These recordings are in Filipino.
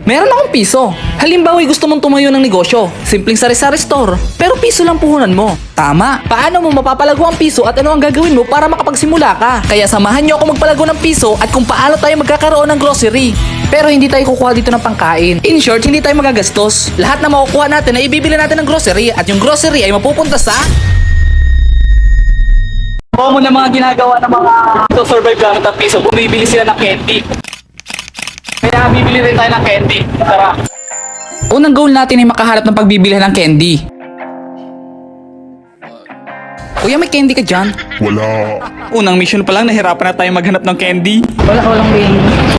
Meron akong piso. Halimbawa gusto mong tumayo ng negosyo, simpleng sari-sari store, pero piso lang puhunan mo. Tama. Paano mo mapapalago ang piso at ano ang gagawin mo para makapagsimula ka? Kaya samahan niyo ako magpalago ng piso at kung paano tayo magkakaroon ng grocery. Pero hindi tayo kukuha dito ng pangkain. In short, hindi tayo magagastos. Lahat na makukuha natin ay ibibili natin ng grocery at yung grocery ay mapupunta sa common na mga ginagawa ng mga survive gamit ang piso. Bumibili sila ng candy. Kaya bibili rin tayo ng candy. Tara. Unang goal natin ay makahanap ng pagbibilihan ng candy. Kuya, may candy ka dyan? Wala. Unang mission pa lang, nahirapan na tayo maghanap ng candy. Walang candy.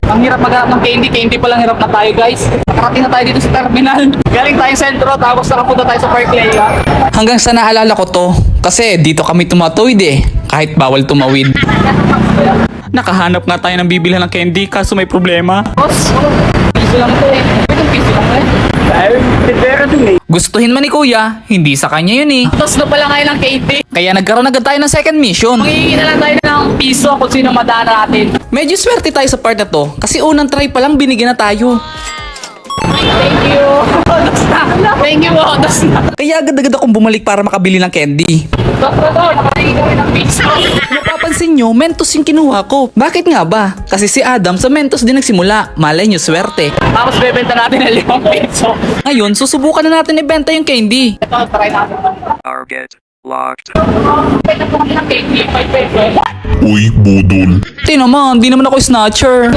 Ang hirap maghanap ng candy, candy pa lang hirap na tayo guys. Nakarating na tayo dito sa terminal. Galing tayo sentro, tapos nakapunta tayo sa Park Lea. Hanggang sa naalala ko to, kasi dito kami tumatawid eh, kahit bawal tumawid. Nakahanap nga tayo ng bibilhan ng candy, kaso may problema. Boss, piso lang ito eh. Piso lang eh. Gustuhin man ni Kuya, hindi sa kanya yun eh. Tapos na pala ngayon ng candy. Kaya nagkaroon agad tayo ng second mission. Mangingi na lang tayo ng piso kung sino madaan natin. Medyo swerte tayo sa part na to, kasi unang try pa lang binigyan na tayo. Thank you. Thank you. Kaya agad-agad akong bumalik para makabili ng candy. Napapansin nyo, Mentos yung kinuha ko. Bakit nga ba? Kasi si Adam sa Mentos din nagsimula. Malay nyo, swerte. Tapos bebenta natin ng 5 piso. Ngayon, susubukan na natin ibenta yung candy. Ito, try natin. Target locked. Uy, budol. Naman, di naman ako snatcher.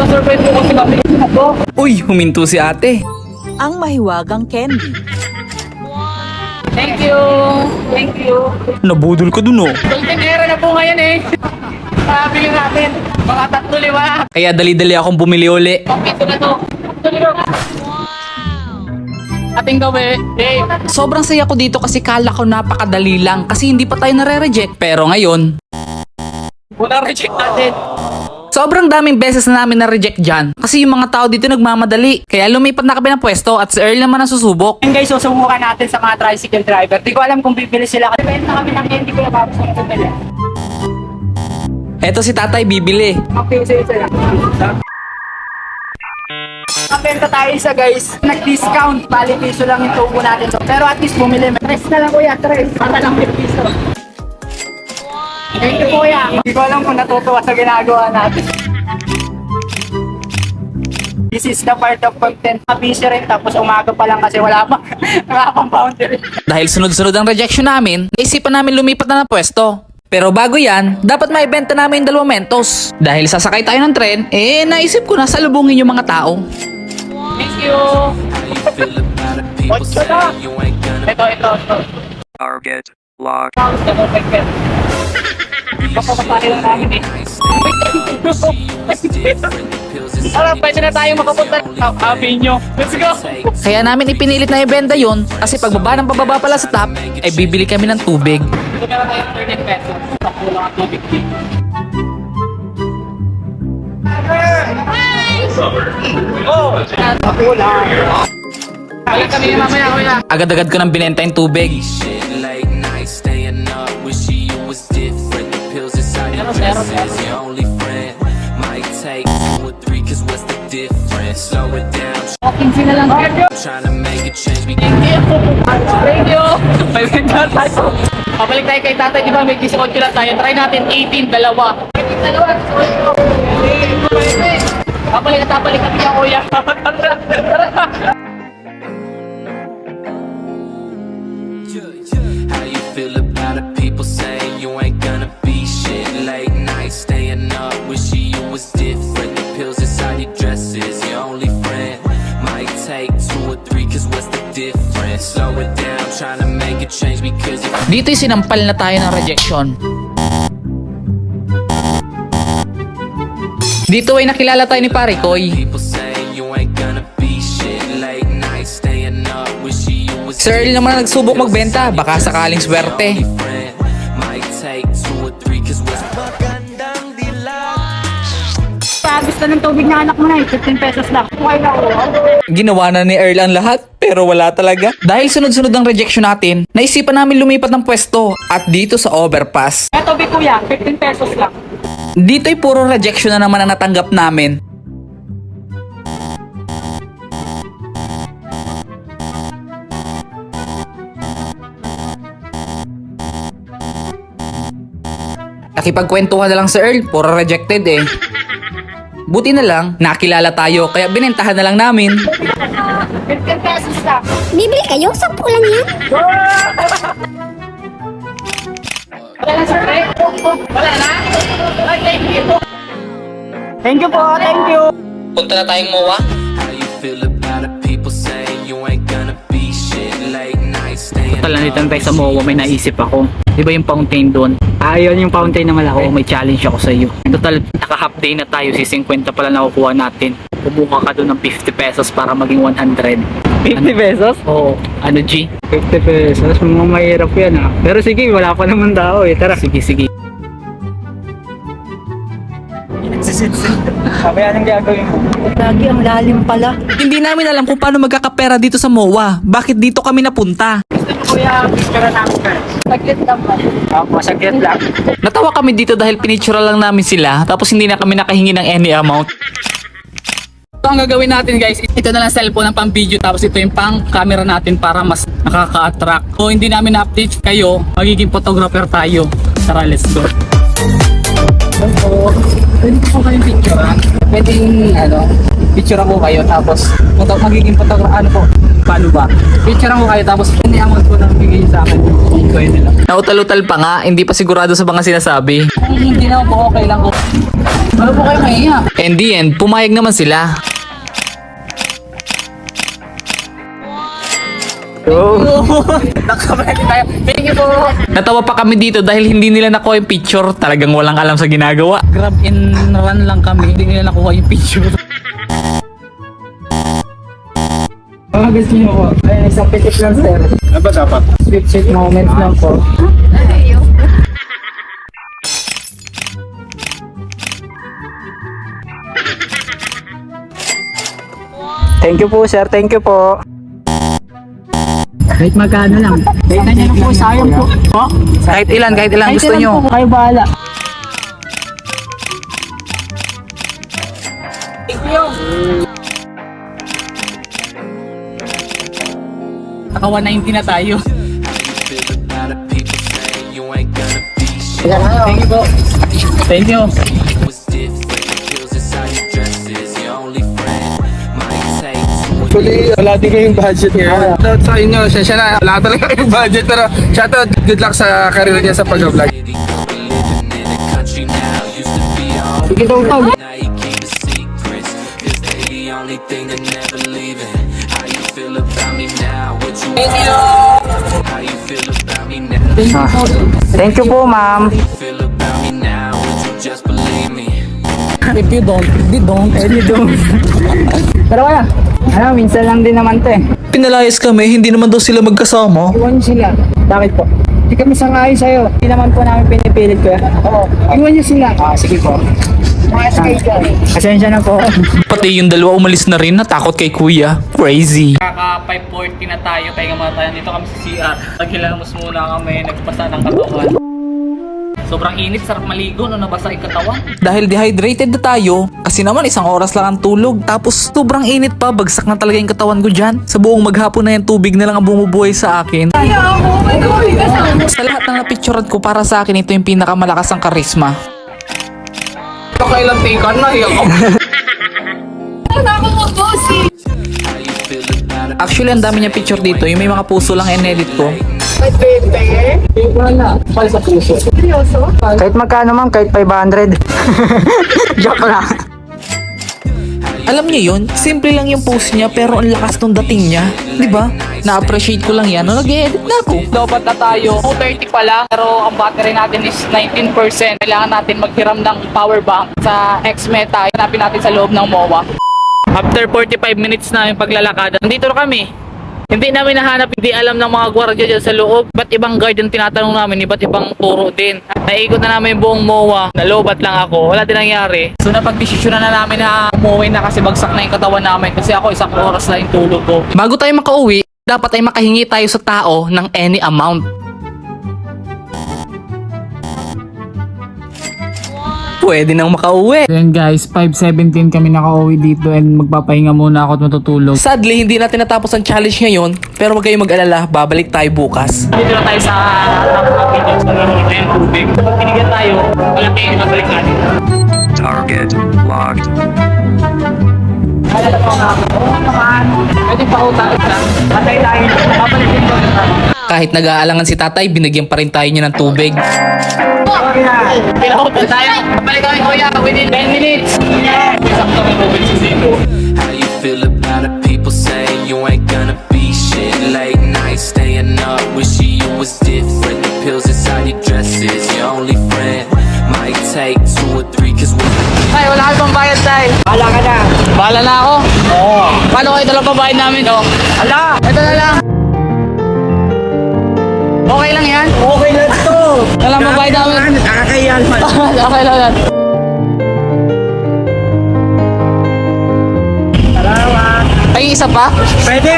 Uy, huminto si ate. Ang mahiwagang candy. Thank you. Thank you. Nabudol ka dun oh. Golden era na po ngayon eh. Bigyan natin. Mga 3-5. Kaya dali-dali akong bumili uli. Pagpito na to. Ating gawin. Hey. Sobrang saya ko dito kasi kala ko napakadali lang kasi hindi pa tayo nare-reject. Pero ngayon, reject natin. Sobrang daming beses na namin na-reject dyan kasi yung mga tao dito nagmamadali. Kaya lumipat na kami ng pwesto at si Earl naman ang susubok. And guys, susubukan natin sa mga tricycle driver. Di ko alam kung bibili sila. Benta kami ng candy ko na bago sa bibili. Eto si tatay bibili. Mag-piso-piso lang. Mabenta tayo isa guys. Nag-discount. Bali piso lang yung tubo natin. Pero at least bumili. 3 na lang kuya, 3. Mata lang 5 piso. Thank you kuya. Hindi ko alam kung natutuwa sa ginagawa natin. This is the part of content. Busy rin tapos umaga pa lang kasi wala pa. Nakapang boundary. Dahil sunod-sunod ang rejection namin, naisipan namin lumipat na ng pwesto. Pero bago yan, dapat maibenta namin yung 2 Mentos. Dahil sasakay tayo ng tren, naisip ko na salubungin yung mga tao. Thank you. Ito. Target locked. Papapapahil lang namin eh. Alam, pwede na tayo makapunta sa Avenue. Let's go! Kaya namin ipinilit na ibenta yon kasi pagbaba ng pababa pala sa top, ay bibili kami ng tubig. Ito meron tayong 30 pesos. Pakulang at tubig. Oh! Pakulang. Balik kami mamaya kuya. Agad-agad ko nang binenta yung tubig. Kinsi na lang. Thank you. Pabalik tayo kay tatay, di ba may discount lang tayo. Try natin 18, dalawa. Pabalik kami niya kuya. How you feel about it? People say you ain't gonna be shit. Late night staying up, wish you was different. The pills inside your dresses, your only friend. Might take 2 or 3, cause what's the difference? Slow it down, trying to make a change because you... Dito'y sinampal na tayo ng rejection. Dito ay nakilala tayo ni Pare Koy. People say you ain't gonna be shit. Late night staying up, wish you was Sir Earl naman na nagsubok magbenta, baka sakaling swerte. might take 2 or 3, cause what's Gusto ng tubig na anak mo na 15 pesos lang. Okay na Ginawa na ni Earl ang lahat, pero wala talaga. Dahil sunod-sunod ang rejection natin, naisipan namin lumipat ng pwesto at dito sa overpass. Ito tubig kuya, 15 pesos lang. Dito'y puro rejection na naman ang natanggap namin. Nakipagkwentuhan na lang si Earl, puro rejected eh. Buti na lang, nakilala tayo kaya binentahan na lang namin. 15 pesos lang. Bibili kayo? 10 lang yan. Wala na, sir. Wala na? Ay, thank you. Thank you po, thank you. Punta na tayong MOA. How you feel about it? People say you ain't gonna be shit. Late night staying Tala nito tayo sa MOA, may naisip ako. Di ba yung fountain doon? Ayun yung fountain na malaki. Oo, may challenge ako sa iyo. Total, naka-half day na tayo, si 50 pala nakukuha natin. Kubuka ka doon ng 50 pesos para maging 100. 50 pesos? Oo, ano G? 50 pesos, mga mahirap yan ah. Pero sige, wala pa naman tao eh. Tara. Sige, sige. Sabi, anong gagawin mo? Lagi ang lalim pala. Hindi namin alam kung paano magkakapera dito sa MOA. Bakit dito kami napunta? Kuya, picture namin first. Saglit lang ba? Ako, saglit lang. Natawa kami dito dahil pinicture lang namin sila tapos hindi na kami nakahingi ng any amount. Ito ang gagawin natin guys, ito na lang cellphone ng pang video tapos ito yung pang camera natin para mas nakaka-attract. Kung hindi namin na-update kayo, magiging photographer tayo. Tara, let's go. So, pwede po kayong picture ha? Pwede picture ako kayo tapos magiging photographer, ano po? Paano ba? Picture ako kayo tapos hindi amount po nang bigay sa akin. Pwede lang. Nautal-utal pa nga, hindi pa sigurado sa mga sinasabi. Hindi na po, okay lang ko. Ano po kayo mahiya? In the end, pumayag naman sila. Nakabayad tayo. Thank you po. Natawa pa kami dito dahil hindi nila nakuha yung picture. Talagang walang alam sa ginagawa. Grab and run lang kami. Hindi nila nakuha yung picture. Gusto niyo po. Ayun, isang pitik lang sir. Ano ba dapat? Sweet moments lang po. Thank you po sir, thank you po. Kahit magkano lang. Kahit na lang po, sayang po. Kahit ilan gusto nyo. Kayo bahala. Naka 190 na tayo. How you feel about it? People say you ain't gonna be shit. Thank you po. Thank you. Was different. Pills inside your dresses. Your only friend might take two. Actually, wala din kayong budget ngayon. Shoutout sa inyo, siya na, wala talaga kayong budget. Pero shoutout, good luck sa career niya sa pag-vlog. City, girl, we living in a country now. Used to be all Sige daw tag. now you keep the secrets. Cause they the only thing that never leaving. How you feel about me now? What you How you feel about me now? Thank you po ma'am. Feel about me now? Would you just believe me? If you don't, they don't. Pero kaya, minsan lang din naman to eh. Pinalayas kami, hindi naman daw sila magkasama. Iwan niyo sila. Bakit po? Hindi kami sangayon sa'yo. Hindi naman po namin pinipilit ko. Oo. Iwan niyo sila. Sige po. Pasensya na po. Pati yung dalawa umalis na rin, natakot kay kuya. Crazy. Kaka 5:40 na tayo, pahinga muna tayo. Dito kami sa CR. Naghilamos muna kami, nagpasa ng katawan. Sobrang init, sarap maligo, no, nabasa yung katawan. Dahil dehydrated na tayo, kasi naman 1 oras lang ang tulog. Tapos sobrang init pa, bagsak na talaga yung katawan ko dyan. Sa buong maghapon na yung tubig na lang ang bumubuhay sa akin. Sa lahat ng napicturean ko, para sa akin, ito yung pinakamalakas ang karisma. Kailang take on na, ako. How you feel about it? Actually, ang dami niya picture dito. Yung may mga puso lang in-edit ko. Wala. Pala sa puso. Seryoso? Kahit magkano ma'am, kahit 500. Joke lang. Alam niyo yun? Simple lang yung post niya pero ang lakas ng dating niya. Diba? Na-appreciate ko lang yan nung nag-edit na ako. Lobat na tayo. 230 pa lang pero ang battery natin is 19%. Kailangan natin maghiram ng power bank sa X-Meta. Hanapin natin sa loob ng MOA. After 45 minutes na yung paglalakad, nandito na kami. Hindi namin nahanap, hindi alam ng mga gwardiya dyan sa loob. Ba't ibang guard yung tinatanong namin, iba't ibang turo din. Naikot na namin yung buong MOA, nalobat lang ako, wala din nangyari. So napag-desisyon na namin na umuwi na kasi bagsak na yung katawan namin kasi ako 1 oras na yung tulog ko. Bago tayo makauwi, dapat ay makahingi tayo sa tao ng any amount. pwede nang makauwi. Then guys, 5:17 kami nakauwi dito and magpapahinga muna ako at matutulog. Sadly, hindi natin natapos ang challenge ngayon, pero wag kayong mag-alala, babalik tayo bukas. Dito na tayo sa Tapos Pilipinas. Mag tubig. Pag binigyan tayo, wala tayong mabalik natin. Target locked. Pwede pa utang lang. Patay tayo. Babalikin ko na. Kahit nag-aalangan si tatay, binigyan pa rin tayo niya ng tubig. Pinautan tayo. Balik kami kuya within 10 minutes. Sakto may tubig si Zico. How you feel about it? People saying you ain't gonna be shit. Late night staying up, wishing you was different. The pills inside your dresses, your only friend. Might take 2 or 3 cause we're Tay, wala ka pang bayad, Tay. Bahala ka na. Bahala na ako. Oo. Paano kayo talagang pambayad namin, oh? Ala! Ito na lang. Okay lang yan? Okay na to. Wala pambayad namin. Nakakayan man. Okay lang yan. Salamat. Ay, isa pa? Pwede.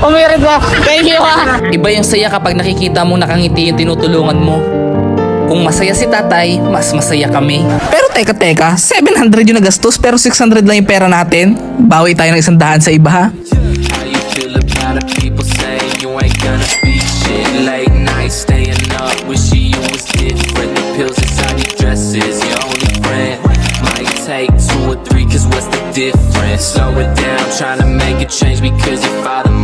Umirit na. Thank you, ha. Iba yung saya kapag nakikita mo nakangiti yung tinutulungan mo. Kung masaya si tatay, mas masaya kami. Pero teka, 700 yung nagastos pero 600 lang yung pera natin. Bawi tayo ng 100 sa iba ha. How you feel about it? People saying you ain't gonna be shit. Late night staying up, wishing you was different. The pills inside your dresses, your only friend. Might take 2 or 3 cause what's the difference? Slow it down, trying to make a change because your father